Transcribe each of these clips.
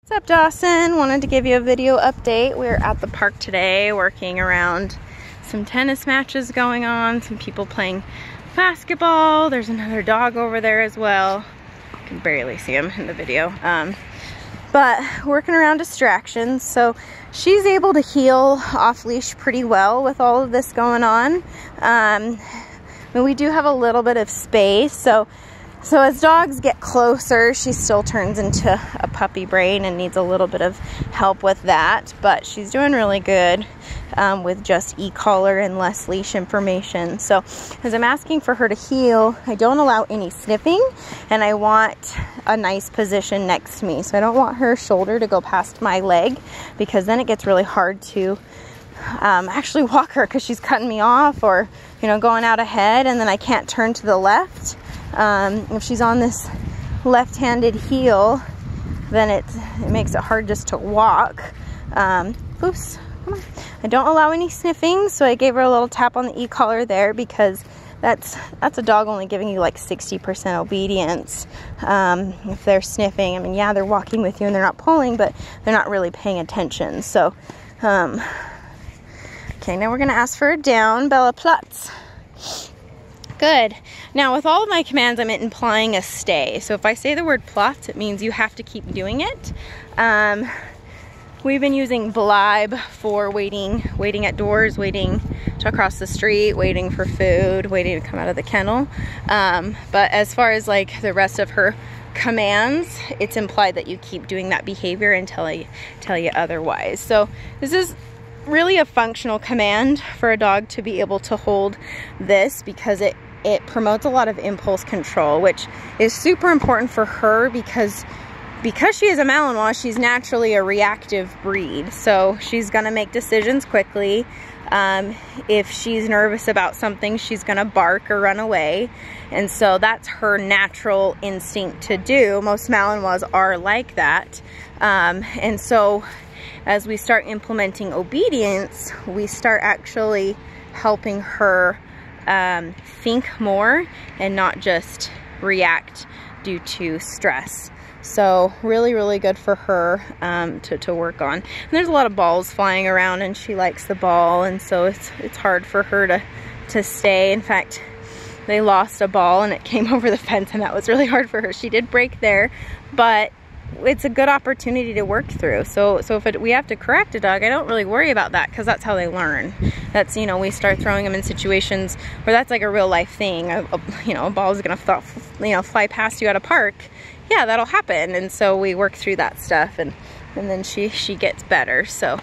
What's up, Dawson? Wanted to give you a video update. We're at the park today working around some tennis matches going on, some people playing basketball. There's another dog over there as well. You can barely see him in the video. But working around distractions. So she's able to heel off leash pretty well with all of this going on. And we do have a little bit of space. So as dogs get closer, she still turns into a puppy brain and needs a little bit of help with that. But she's doing really good with just e-collar and less leash information. So as I'm asking for her to heel, I don't allow any sniffing, and I want a nice position next to me. So I don't want her shoulder to go past my leg, because then it gets really hard to actually walk her, because she's cutting me off or, you know, going out ahead, and then I can't turn to the left. If she's on this left-handed heel, then it makes it hard just to walk. Oops, come on. I don't allow any sniffing, so I gave her a little tap on the e-collar there, because that's a dog only giving you like 60% obedience. If they're sniffing, I mean, yeah, they're walking with you and they're not pulling, but they're not really paying attention. So, okay, now we're gonna ask for a down. Bella, Platz. Good. Now with all of my commands, I'm implying a stay. So if I say the word Platz, it means you have to keep doing it. We've been using bleib for waiting at doors, waiting to cross the street, waiting for food, waiting to come out of the kennel. But as far as like the rest of her commands, it's implied that you keep doing that behavior until I tell you otherwise. So this is really a functional command for a dog to be able to hold this, because it promotes a lot of impulse control, which is super important for her, because she is a Malinois, she's naturally a reactive breed. So she's gonna make decisions quickly. If she's nervous about something, she's gonna bark or run away. And so that's her natural instinct to do. Most Malinois are like that. And so as we start implementing obedience, we start actually helping her think more and not just react due to stress. So really, really good for her to work on. And there's a lot of balls flying around, and she likes the ball, and so it's hard for her to stay. In fact, they lost a ball and it came over the fence, and that was really hard for her. She did break there, but it's a good opportunity to work through. So if we have to correct a dog, I don't really worry about that, because that's how they learn. That's, you know, we start throwing them in situations where that's like a real life thing. You know, a ball is gonna fly past you at a park. Yeah, that'll happen. And so we work through that stuff, and then she gets better. So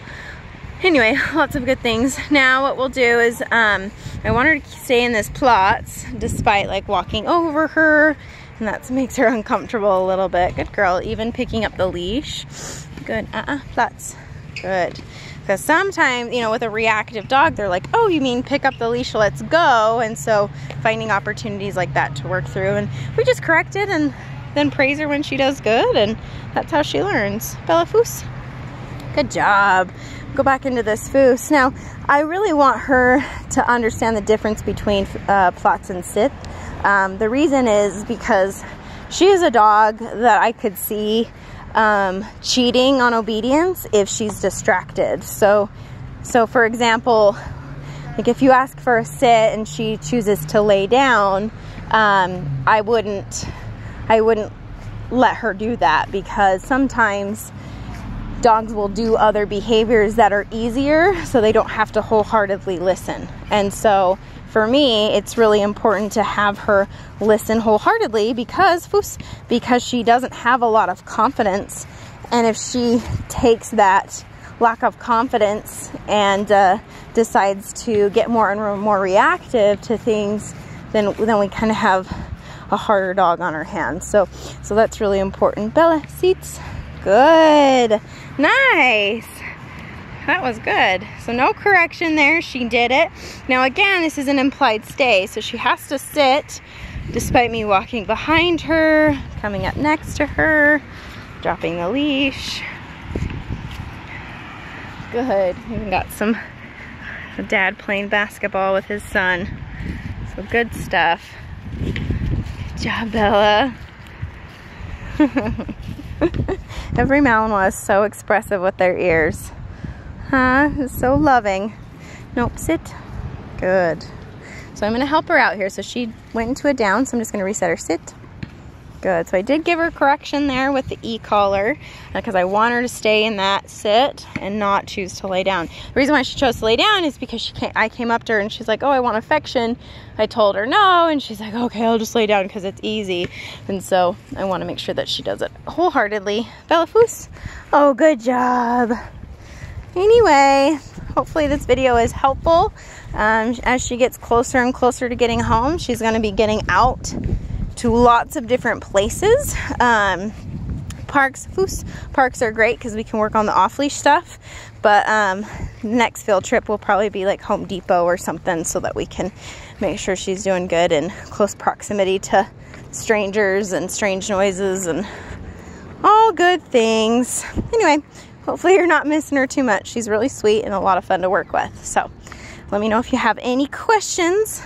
anyway, lots of good things. Now what we'll do is I want her to stay in this Platz despite like walking over her, and that makes her uncomfortable a little bit. Good girl. Even picking up the leash. Good. Platz. Good. Because sometimes, you know, with a reactive dog, they're like, oh, you mean pick up the leash, let's go. And so finding opportunities like that to work through. And we just correct it and then praise her when she does good. And that's how she learns. Bella Foos. Good job. Go back into this Foos. Now, I really want her to understand the difference between Platz and Sit. The reason is because she is a dog that I could see cheating on obedience if she's distracted. So for example, like if you ask for a sit and she chooses to lay down, I wouldn't let her do that, because sometimes dogs will do other behaviors that are easier so they don't have to wholeheartedly listen. And so for me, it's really important to have her listen wholeheartedly, because she doesn't have a lot of confidence. And if she takes that lack of confidence and decides to get more and more reactive to things, then we kind of have a harder dog on our hands. So that's really important. Bella, seats. Good. Nice. That was good. So no correction there. She did it. Now again, this is an implied stay, so she has to sit despite me walking behind her, coming up next to her, dropping the leash. Good. Even got some dad playing basketball with his son. So good stuff. Good job, Bella. Every Malinois is so expressive with their ears. Huh? It's so loving. Nope, sit. Good. So I'm going to help her out here. So she went into a down, so I'm just going to reset her. Sit. Good. So I did give her correction there with the e-collar because I want her to stay in that sit and not choose to lay down. The reason why she chose to lay down is because I came up to her and she's like, oh, I want affection. I told her no, and she's like, okay, I'll just lay down because it's easy. And so I want to make sure that she does it wholeheartedly. Bella Foos. Oh, good job. Anyway, hopefully this video is helpful. As she gets closer and closer to getting home, she's going to be getting out to lots of different places. Parks are great because we can work on the off-leash stuff, but next field trip will probably be like Home Depot or something so that we can make sure she's doing good in close proximity to strangers and strange noises and all good things. Anyway, hopefully you're not missing her too much. She's really sweet and a lot of fun to work with. So let me know if you have any questions.